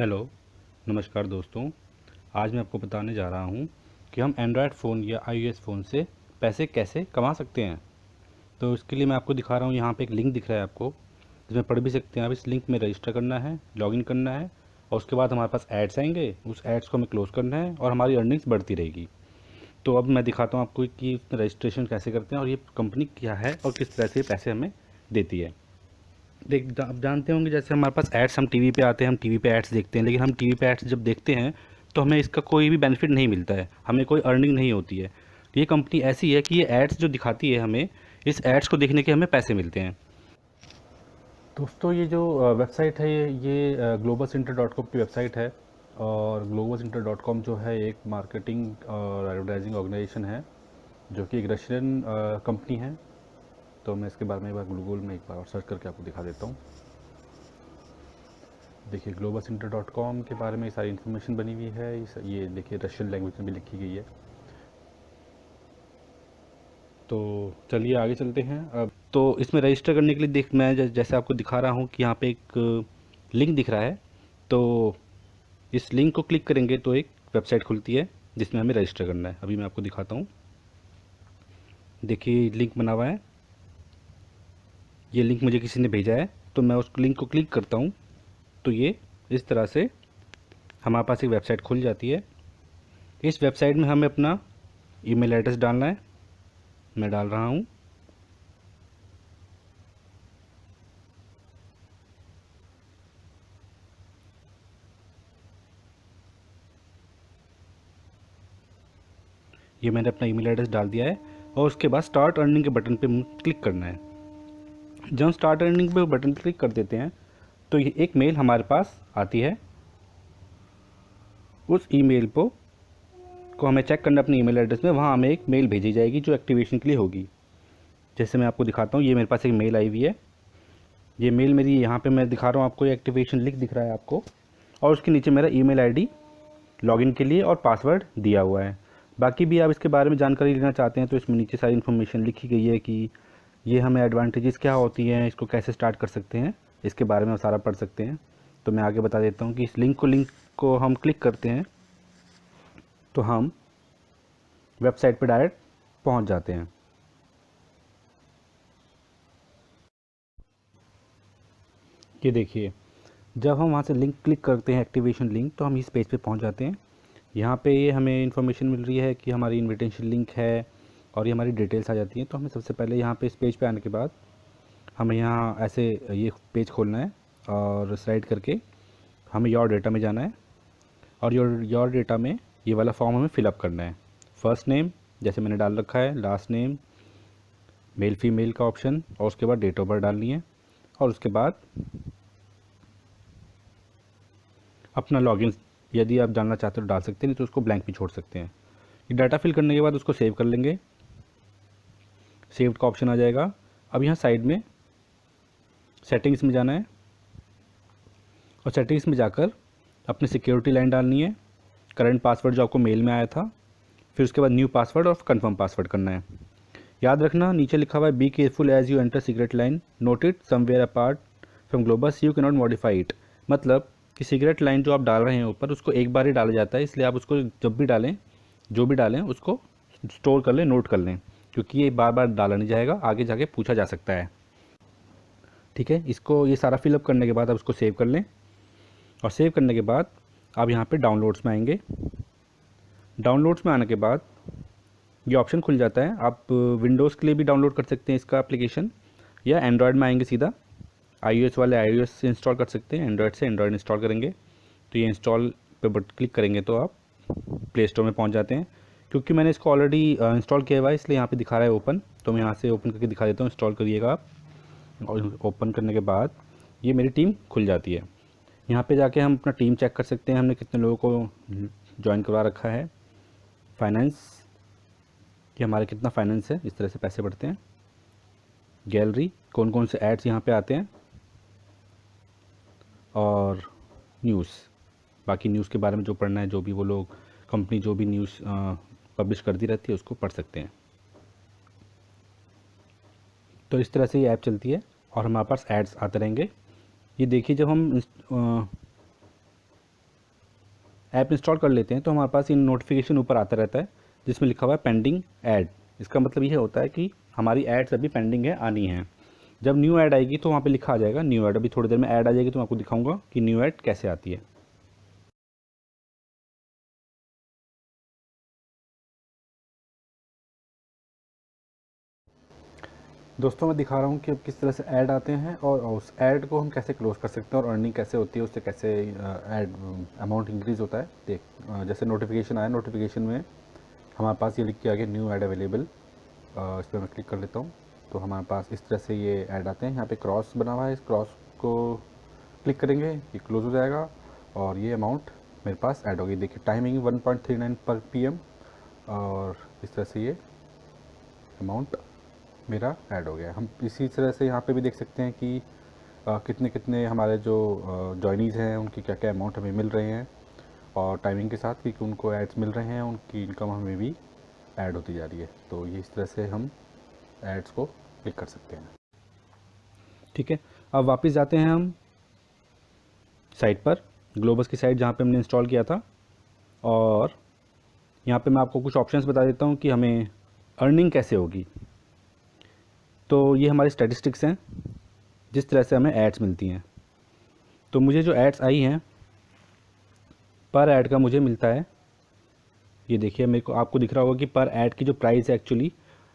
Hello, नमस्कार दोस्तों। आज मैं आपको बताने जा रहा हूँ कि हम एंड्रॉयड फ़ोन या आईओएस फ़ोन से पैसे कैसे कमा सकते हैं। तो इसके लिए मैं आपको दिखा रहा हूँ, यहाँ पे एक लिंक दिख रहा है आपको, जिसमें पढ़ भी सकते हैं आप। इस लिंक में रजिस्टर करना है, लॉगिन करना है और उसके बाद हमारे पास एड्स आएंगे। उस एड्स को हमें क्लोज़ करना है और हमारी अर्निंग्स बढ़ती रहेगी। तो अब मैं दिखाता हूँ आपको कि इसमें रजिस्ट्रेशन कैसे करते हैं और ये कंपनी क्या है और किस तरह से ये पैसे हमें देती है। आप जानते होंगे, जैसे हमारे पास एड्स, हम टीवी पे आते हैं, हम टीवी पे एड्स देखते हैं, लेकिन हम टीवी पे एड्स जब देखते हैं तो हमें इसका कोई भी बेनिफिट नहीं मिलता है, हमें कोई अर्निंग नहीं होती है। ये कंपनी ऐसी है कि ये एड्स जो दिखाती है हमें, इस एड्स को देखने के हमें पैसे मिलते हैं। दोस्तों, ये जो वेबसाइट है ये globalcenter.com की वेबसाइट है। और globalcenter.com जो है एक मार्केटिंग और एडवर्टाइजिंग ऑर्गेनाइजेशन है, जो कि एक रशियन कंपनी है। तो मैं इसके बारे में एक बार गूगल में एक बार और सर्च करके आपको दिखा देता हूँ। देखिए, globalcenter.com के बारे में सारी इन्फॉर्मेशन बनी हुई है। ये देखिए, रशियन लैंग्वेज में भी लिखी गई है। तो चलिए आगे चलते हैं। अब तो इसमें रजिस्टर करने के लिए मैं जैसे आपको दिखा रहा हूँ कि यहाँ पे एक लिंक दिख रहा है। तो इस लिंक को क्लिक करेंगे तो एक वेबसाइट खुलती है जिसमें हमें रजिस्टर करना है। अभी मैं आपको दिखाता हूँ। देखिए, लिंक बना हुआ है। ये लिंक मुझे किसी ने भेजा है, तो मैं उस लिंक को क्लिक करता हूँ तो ये इस तरह से हमारे पास एक वेबसाइट खुल जाती है। इस वेबसाइट में हमें अपना ईमेल एड्रेस डालना है। मैं डाल रहा हूँ। ये मैंने अपना ईमेल एड्रेस डाल दिया है और उसके बाद स्टार्ट अर्निंग के बटन पे क्लिक करना है। जब हम स्टार्ट अर्निंग पे बटन क्लिक कर देते हैं तो ये एक मेल हमारे पास आती है। उस ईमेल को हमें चेक करना अपने ईमेल एड्रेस में। वहाँ हमें एक मेल भेजी जाएगी जो एक्टिवेशन के लिए होगी। जैसे मैं आपको दिखाता हूँ, ये मेरे पास एक मेल आई हुई है। ये मेल मेरी यहाँ पे मैं दिखा रहा हूँ आपको, ये एक्टिवेशन लिंक दिख रहा है आपको, और उसके नीचे मेरा ईमेल आईडी लॉगिन के लिए और पासवर्ड दिया हुआ है। बाकी भी आप इसके बारे में जानकारी लेना चाहते हैं तो इसमें नीचे सारी इन्फॉर्मेशन लिखी गई है कि ये हमें एडवांटेजेस क्या होती हैं, इसको कैसे स्टार्ट कर सकते हैं, इसके बारे में आप सारा पढ़ सकते हैं। तो मैं आगे बता देता हूँ कि इस लिंक को हम क्लिक करते हैं तो हम वेबसाइट पर डायरेक्ट पहुँच जाते हैं। ये देखिए, जब हम वहाँ से लिंक क्लिक करते हैं, एक्टिवेशन लिंक, तो हम इस पेज पे पहुँच जाते हैं। यहाँ पे ये हमें इन्फॉर्मेशन मिल रही है कि हमारी इनविटेशन लिंक है और ये हमारी डिटेल्स आ जाती हैं। तो हमें सबसे पहले यहाँ पे इस पेज पे आने के बाद हमें यहाँ ऐसे ये पेज खोलना है और स्लाइड करके हमें योर डेटा में जाना है। और योर डेटा में ये वाला फॉर्म हमें फिलअप करना है। फर्स्ट नेम जैसे मैंने डाल रखा है, लास्ट नेम, मेल फीमेल का ऑप्शन, और उसके बाद डेट ऑफ बर्थ डालनी है। और उसके बाद अपना लॉगिन यदि आप डालना चाहते हो डाल सकते हैं, नहीं तो उसको ब्लैंक भी छोड़ सकते हैं। ये डाटा फिल करने के बाद उसको सेव कर लेंगे। सेव्ड का ऑप्शन आ जाएगा। अब यहाँ साइड में सेटिंग्स में जाना है और सेटिंग्स में जाकर अपनी सिक्योरिटी लाइन डालनी है, करंट पासवर्ड जो आपको मेल में आया था, फिर उसके बाद न्यू पासवर्ड और कंफर्म पासवर्ड करना है। याद रखना, नीचे लिखा हुआ है be careful as you enter secret line, note it somewhere apart from Globus you can not modify it. मतलब कि सीक्रेट लाइन जो आप डाल रहे हैं ऊपर, उसको एक बार ही डाला जाता है, इसलिए आप उसको जब भी डालें, जो भी डालें उसको स्टोर कर लें, नोट कर लें, क्योंकि ये बार बार डाला नहीं जाएगा, आगे जाके पूछा जा सकता है। ठीक है, इसको ये सारा फिलअप करने के बाद आप उसको सेव कर लें। और सेव करने के बाद आप यहाँ पे डाउनलोड्स में आएंगे। डाउनलोड्स में आने के बाद ये ऑप्शन खुल जाता है। आप विंडोज़ के लिए भी डाउनलोड कर सकते हैं इसका एप्लीकेशन, या एंड्रॉयड में आएंगे सीधा, iOS वाले iOS से इंस्टॉल कर सकते हैं, एंड्रॉयड से एंड्रॉयड इंस्टॉल करेंगे तो ये इंस्टॉल पे बट क्लिक करेंगे तो आप प्ले स्टोर में पहुंच जाते हैं। क्योंकि मैंने इसको ऑलरेडी इंस्टॉल किया हुआ है इसलिए यहाँ पे दिखा रहा है ओपन, तो मैं यहाँ से ओपन करके दिखा देता हूँ। इंस्टॉल करिएगा आप, और ओपन करने के बाद ये मेरी टीम खुल जाती है। यहाँ पे जाके हम अपना टीम चेक कर सकते हैं, हमने कितने लोगों को ज्वाइन करवा रखा है। फाइनेंस, कि हमारा कितना फाइनेंस है, इस तरह से पैसे बढ़ते हैं। गैलरी, कौन कौन से एड्स यहाँ पे आते हैं। और न्यूज़, बाकी न्यूज़ के बारे में जो पढ़ना है, जो भी वो लोग कंपनी जो भी न्यूज़ पब्लिश करती रहती है उसको पढ़ सकते हैं। तो इस तरह से ये ऐप चलती है और हमारे पास एड्स आते रहेंगे। ये देखिए, जब हम ऐप इंस्टॉल कर लेते हैं तो हमारे पास इन नोटिफिकेशन ऊपर आता रहता है जिसमें लिखा हुआ है पेंडिंग ऐड। इसका मतलब ये होता है कि हमारी ऐड्स अभी पेंडिंग है, आनी है। जब न्यू ऐड आएगी तो वहाँ पे लिखा आ जाएगा न्यू ऐड। अभी थोड़ी देर में ऐड आ जाएगी तो मैं आपको दिखाऊंगा कि न्यू ऐड कैसे आती है। दोस्तों मैं दिखा रहा हूँ कि अब किस तरह से ऐड आते हैं और उस ऐड को हम कैसे क्लोज कर सकते हैं और अर्निंग कैसे होती है, उससे कैसे ऐड अमाउंट इंक्रीज़ होता है। देख जैसे नोटिफिकेशन आया, नोटिफिकेशन में हमारे पास ये लिख के आ गया न्यू ऐड अवेलेबल। इस पर मैं क्लिक कर लेता हूँ तो हमारे पास इस तरह से ये ऐड आते हैं। यहाँ पे क्रॉस बना हुआ है, इस क्रॉस को क्लिक करेंगे, ये क्लोज हो जाएगा और ये अमाउंट मेरे पास ऐड होगी। देखिए टाइमिंग 1.39 पर PM और इस तरह से ये अमाउंट मेरा ऐड हो गया। हम इसी तरह से यहाँ पे भी देख सकते हैं कि कितने कितने हमारे जो जॉइनीज़ हैं उनकी क्या क्या अमाउंट हमें मिल रहे हैं और टाइमिंग के साथ कि उनको एड्स मिल रहे हैं, उनकी इनकम हमें भी ऐड होती जा रही है। तो ये इस तरह से हम एड्स को क्लिक कर सकते हैं। ठीक है, अब वापस जाते हैं हम साइट पर, ग्लोबस की साइट जहाँ पे हमने इंस्टॉल किया था, और यहाँ पे मैं आपको कुछ ऑप्शंस बता देता हूँ कि हमें अर्निंग कैसे होगी। तो ये हमारी स्टैटिस्टिक्स हैं जिस तरह से हमें एड्स मिलती हैं। तो मुझे जो एड्स आई हैं पर ऐड का मुझे मिलता है, ये देखिए मेरे को आपको दिख रहा होगा कि पर ऐड की जो प्राइस है एक्चुअली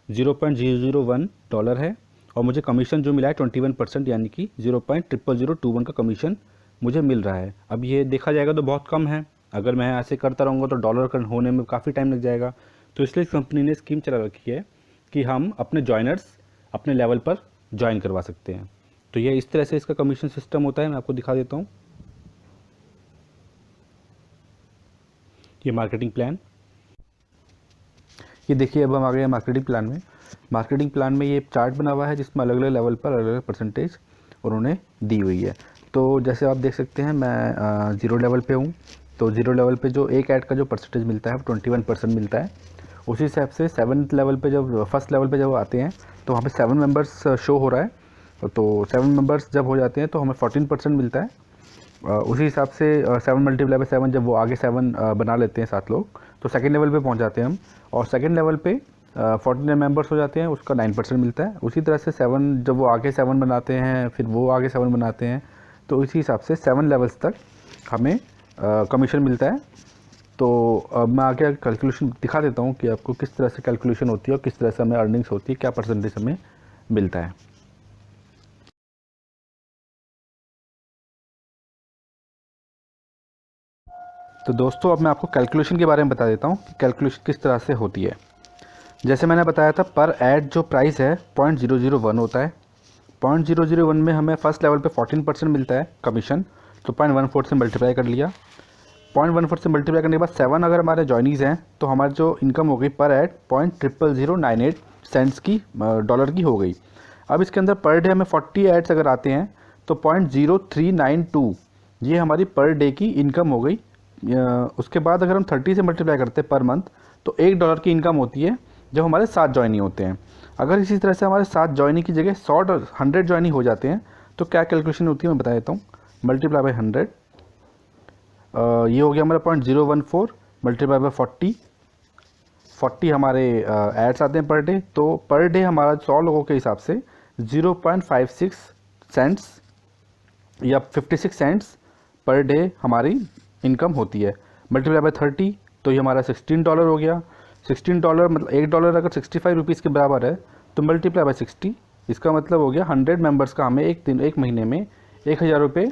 $0.001 है और मुझे कमीशन जो मिला है 21%, यानी कि 0.00021 का कमीशन मुझे मिल रहा है। अब ये देखा जाएगा तो बहुत कम है, अगर मैं ऐसे करता रहूँगा तो डॉलर होने में काफ़ी टाइम लग जाएगा। तो इसलिए इस कंपनी ने स्कीम चला रखी है कि हम अपने जॉइनर्स अपने लेवल पर ज्वाइन करवा सकते हैं। तो ये इस तरह से इसका कमीशन सिस्टम होता है। मैं आपको दिखा देता हूँ, ये मार्केटिंग प्लान। ये देखिए अब हम आ गए हैं मार्केटिंग प्लान में। मार्केटिंग प्लान में ये चार्ट बना हुआ है जिसमें अलग अलग लेवल पर अलग अलग परसेंटेज उन्होंने दी हुई है। तो जैसे आप देख सकते हैं मैं 0 लेवल पे हूँ, तो 0 लेवल पे जो एक ऐड का जो परसेंटेज मिलता है वो 21% मिलता है। उसी हिसाब से 7th लेवल पे जब फर्स्ट लेवल पे जब आते हैं तो वहाँ पे 7 मेंबर्स शो हो रहा है। तो 7 मेंबर्स जब हो जाते हैं तो हमें 14% मिलता है। उसी हिसाब से 7 मल्टीप्लाई बाई 7 जब वो आगे 7 बना लेते हैं 7 लोग तो सेकेंड लेवल पे पहुंच जाते हैं हम, और सेकेंड लेवल पे 49 मेंबर्स हो जाते हैं, उसका 9% मिलता है। उसी तरह से 7 जब वो आगे 7 बनाते हैं फिर वो आगे 7 बनाते हैं, तो इसी हिसाब से 7 लेवल्स तक हमें कमीशन मिलता है। तो अब मैं आगे कैलकुलेशन दिखा देता हूँ कि आपको किस तरह से कैलकुलेशन होती है और किस तरह से हमें अर्निंग्स होती है, क्या परसेंटेज हमें मिलता है। तो दोस्तों अब मैं आपको कैलकुलेशन के बारे में बता देता हूँ कि कैलकुलेशन किस तरह से होती है। जैसे मैंने बताया था पर ऐड जो प्राइस है 0.001 होता है। 0.001 में हमें फर्स्ट लेवल पे 14% मिलता है कमीशन, तो 0.14 से मल्टीप्लाई कर लिया। 0.14 से मल्टीप्लाई करने के बाद 7 अगर हमारे जॉइनीज़ हैं तो हमारी जो इनकम हो गई पर ऐड 0.00098 सेंट्स की डॉलर की हो गई। अब इसके अंदर पर डे हमें 40 एड्स अगर आते हैं तो 0.0392 ये हमारी पर डे की इनकम हो गई। उसके बाद अगर हम 30 से मल्टीप्लाई करते हैं पर मंथ तो $1 की इनकम होती है जब हमारे 7 जॉइनी होते हैं। अगर इसी तरह से हमारे 7 जॉइनी की जगह 100 जॉइनी हो जाते हैं तो क्या कैलकुलेशन होती है मैं बता देता हूँ। मल्टीप्लाई बाई 100 ये हो गया हमारा 0.014 मल्टीप्लाई बाई 40 हमारे एड्स आते हैं पर डे। तो पर डे हमारा 100 लोगों के हिसाब से 0.56 सेंट्स या 56 सेंट्स पर डे हमारी इनकम होती है। मल्टीप्लाई बाई 30 तो ये हमारा $16 हो गया। $16 मतलब $1 अगर 65 रुपीज़ के बराबर है तो मल्टीप्लाई बाई 60, इसका मतलब हो गया 100 मेंबर्स का हमें एक महीने में 1000 रुपये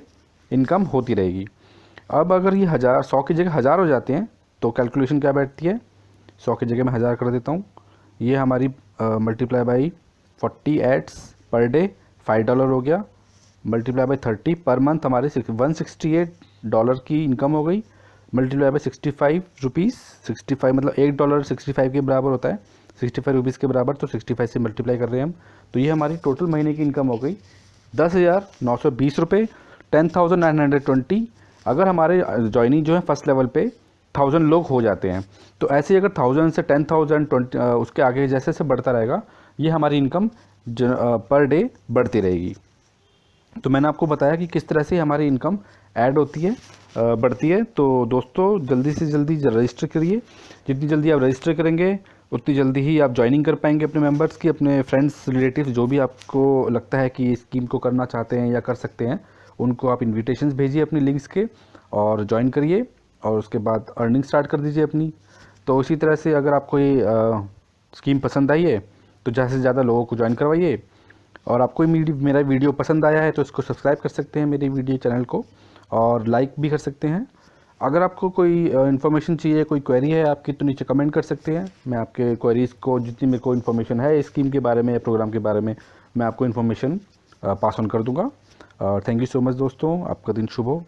इनकम होती रहेगी। अब अगर ये 100 की जगह 1000 हो जाते हैं तो कैलकुलेशन क्या बैठती है, 100 की जगह मैं 1000 कर देता हूँ। ये हमारी multiply by 40 ads per day $5 हो गया। मल्टीप्लाई बाई 30 पर मंथ हमारे $168 की इनकम हो गई। मल्टीप्लाई बाई 65 रुपीज़, 65 मतलब $1 65 के बराबर होता है, 65 रुपीज़ के बराबर, तो 65 से मल्टीप्लाई कर रहे हैं हम। तो ये हमारी टोटल महीने की इनकम हो गई 10,920 रुपये, 10,920। अगर हमारे जॉइनिंग जो है फर्स्ट लेवल पे 1000 लोग हो जाते हैं तो ऐसे ही अगर 1000 से 10,000 20 उसके आगे जैसे जैसे बढ़ता रहेगा ये हमारी इनकम पर डे बढ़ती रहेगी। तो मैंने आपको बताया कि किस तरह से हमारी इनकम ऐड होती है, बढ़ती है। तो दोस्तों जल्दी से जल्दी रजिस्टर करिए। जितनी जल्दी आप रजिस्टर करेंगे उतनी जल्दी ही आप ज्वाइनिंग कर पाएंगे अपने मेंबर्स की, अपने फ्रेंड्स रिलेटिव्स जो भी आपको लगता है कि इस स्कीम को करना चाहते हैं या कर सकते हैं, उनको आप इन्विटेशंस भेजिए अपनी लिंक्स के और ज्वाइन करिए और उसके बाद अर्निंग स्टार्ट कर दीजिए अपनी। तो इसी तरह से अगर आपको ये स्कीम पसंद आई है तो ज़्यादा से ज़्यादा लोगों को ज्वाइन करवाइए। और आपको मेरा वीडियो पसंद आया है तो इसको सब्सक्राइब कर सकते हैं मेरे वीडियो चैनल को, और लाइक भी कर सकते हैं। अगर आपको कोई इन्फॉर्मेशन चाहिए, कोई क्वेरी है आपकी, तो नीचे कमेंट कर सकते हैं। मैं आपके क्वेरीज़ को, जितनी मेरे को इन्फॉर्मेशन है इस स्कीम के बारे में या प्रोग्राम के बारे में, मैं आपको इन्फॉर्मेशन पास ऑन कर दूँगा। थैंक यू सो मच दोस्तों, आपका दिन शुभ हो।